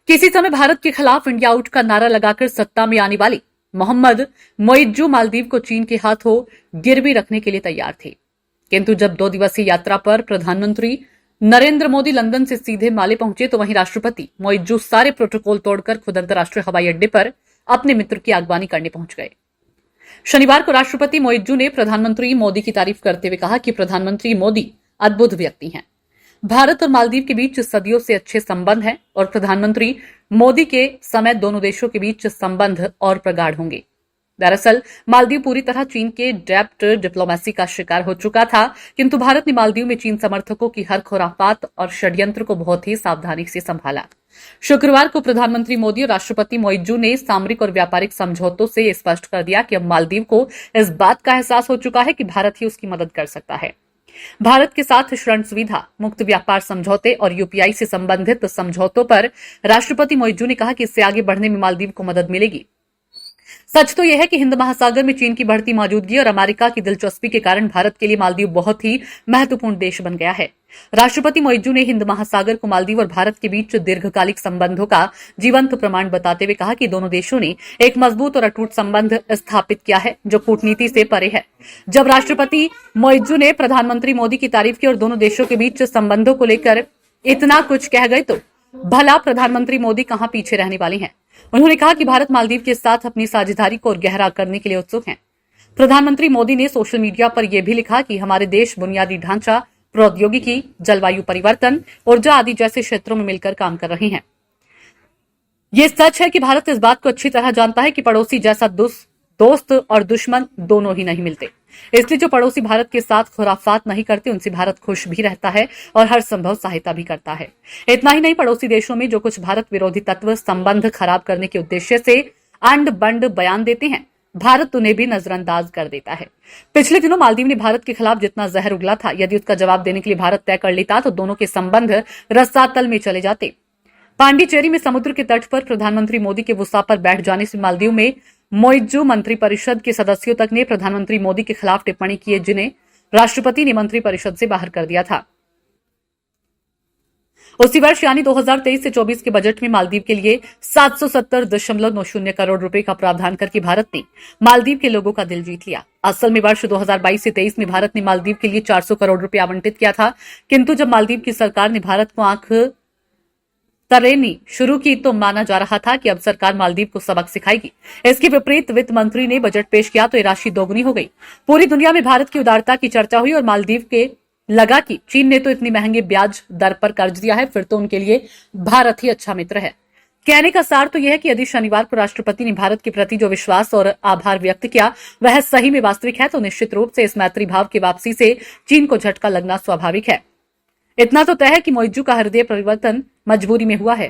किसी समय भारत के खिलाफ इंडिया आउट का नारा लगाकर सत्ता में आने वाली मोहम्मद मोइज्जू मालदीव को चीन के हाथों गिरवी रखने के लिए तैयार थे। किंतु जब 2 दिवसीय यात्रा पर प्रधानमंत्री नरेंद्र मोदी लंदन से सीधे माले पहुंचे तो वहीं राष्ट्रपति मोइज्जू सारे प्रोटोकॉल तोड़कर खुद अंतर्राष्ट्रीय हवाई अड्डे पर अपने मित्र की अगवानी करने पहुंच गए। शनिवार को राष्ट्रपति मोइज्जू ने प्रधानमंत्री मोदी की तारीफ करते हुए कहा कि प्रधानमंत्री मोदी अद्भुत व्यक्ति हैं। भारत और मालदीव के बीच सदियों से अच्छे संबंध हैं और प्रधानमंत्री मोदी के समय दोनों देशों के बीच संबंध और प्रगाढ़ होंगे। दरअसल मालदीव पूरी तरह चीन के डेप्ट डिप्लोमेसी का शिकार हो चुका था, किंतु भारत ने मालदीव में चीन समर्थकों की हर खुरापात और षड्यंत्र को बहुत ही सावधानी से संभाला। शुक्रवार को प्रधानमंत्री मोदी और राष्ट्रपति मोइज्जू ने सामरिक और व्यापारिक समझौतों से स्पष्ट कर दिया कि अब मालदीव को इस बात का एहसास हो चुका है कि भारत ही उसकी मदद कर सकता है। भारत के साथ ऋण सुविधा, मुक्त व्यापार समझौते और यूपीआई से संबंधित समझौतों पर राष्ट्रपति मोइज्जू ने कहा कि इससे आगे बढ़ने में मालदीव को मदद मिलेगी। सच तो यह है कि हिंद महासागर में चीन की बढ़ती मौजूदगी और अमेरिका की दिलचस्पी के कारण भारत के लिए मालदीव बहुत ही महत्वपूर्ण देश बन गया है। राष्ट्रपति मोइज्जू ने हिंद महासागर को मालदीव और भारत के बीच दीर्घकालिक संबंधों का जीवंत प्रमाण बताते हुए कहा कि दोनों देशों ने एक मजबूत और अटूट संबंध स्थापित किया है जो कूटनीति से परे है। जब राष्ट्रपति मोइज्जू ने प्रधानमंत्री मोदी की तारीफ की और दोनों देशों के बीच संबंधों को लेकर इतना कुछ कह गए तो भला प्रधानमंत्री मोदी कहां पीछे रहने वाली हैं। उन्होंने कहा कि भारत मालदीव के साथ अपनी साझेदारी को और गहरा करने के लिए उत्सुक है। प्रधानमंत्री मोदी ने सोशल मीडिया पर यह भी लिखा कि हमारे देश बुनियादी ढांचा, प्रौद्योगिकी, जलवायु परिवर्तन, ऊर्जा आदि जैसे क्षेत्रों में मिलकर काम कर रहे हैं। यह सच है कि भारत इस बात को अच्छी तरह जानता है कि पड़ोसी जैसा दोस्त और दुश्मन दोनों ही नहीं मिलते। इसलिए जो पड़ोसी भारत के साथ खुराफात नहीं करते उनसे भारत खुश भी रहता है और हर संभव सहायता भी करता है। इतना ही नहीं, पड़ोसी देशों में जो कुछ भारत विरोधी तत्व संबंध खराब करने के उद्देश्य से अंड बंड बयान देते हैं, भारत उन्हें भी नजरअंदाज कर देता है। पिछले दिनों मालदीव ने भारत के खिलाफ जितना जहर उगला था, यदि उसका जवाब देने के लिए भारत तय कर लेता तो दोनों के संबंध रसातल में चले जाते। पांडिचेरी में समुद्र के तट पर प्रधानमंत्री मोदी के वसा पर बैठ जाने से मालदीव में मोइज्जू मंत्रिपरिषद के सदस्यों तक ने प्रधानमंत्री मोदी के खिलाफ टिप्पणी की, जिन्हें राष्ट्रपति ने मंत्रिपरिषद से बाहर कर दिया था। उसी वर्ष यानी 2023 से 24 के बजट में मालदीव के लिए 770.90 करोड़ रुपए का प्रावधान करके भारत ने मालदीव के लोगों का दिल जीत लिया। असल में वर्ष 2022 से 23 में भारत ने मालदीव के लिए 400 करोड़ रुपए आवंटित किया था, किंतु जब मालदीव की सरकार ने भारत को आंख तरेनी शुरू की तो माना जा रहा था कि अब सरकार मालदीव को सबक सिखाएगी। इसके विपरीत वित्त मंत्री ने बजट पेश किया तो ये राशि दोगुनी हो गई। पूरी दुनिया में भारत की उदारता की चर्चा हुई और मालदीव के लगा कि चीन ने तो इतनी महंगे ब्याज दर पर कर्ज दिया है, फिर तो उनके लिए भारत ही अच्छा मित्र है। कहने का सार तो यह है कि यदि शनिवार को राष्ट्रपति ने भारत के प्रति जो विश्वास और आभार व्यक्त किया वह सही में वास्तविक है, तो निश्चित रूप से इस मैत्री भाव की वापसी से चीन को झटका लगना स्वाभाविक है। इतना तो तय है कि मोइज्जू का हृदय परिवर्तन मजबूरी में हुआ है।